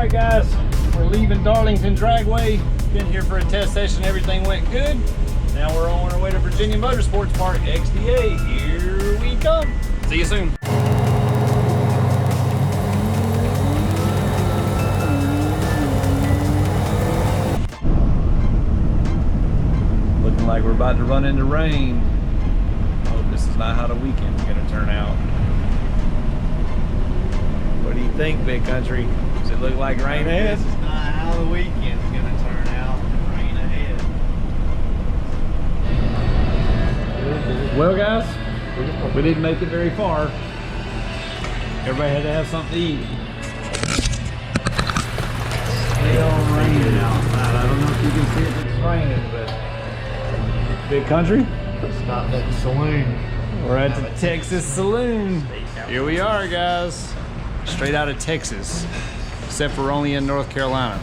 Alright guys, we're leaving Darlington Dragway. Been here for a test session, everything went good. Now we're on our way to Virginia Motorsports Park, XDA. Here we come. See you soon. Looking like we're about to run into rain. Hope this is not how the weekend's gonna turn out. What do you think, Big Country? Does it look like rain ahead? This is not how the weekend's gonna turn out. Rain ahead. Well guys, we didn't make it very far. Everybody had to have something to eat. Still raining outside. I don't know if you can see if it's raining, but Big Country? Stop at the saloon. We're at the Texas Saloon. Here we are, guys. Straight out of Texas, except we're only in North Carolina.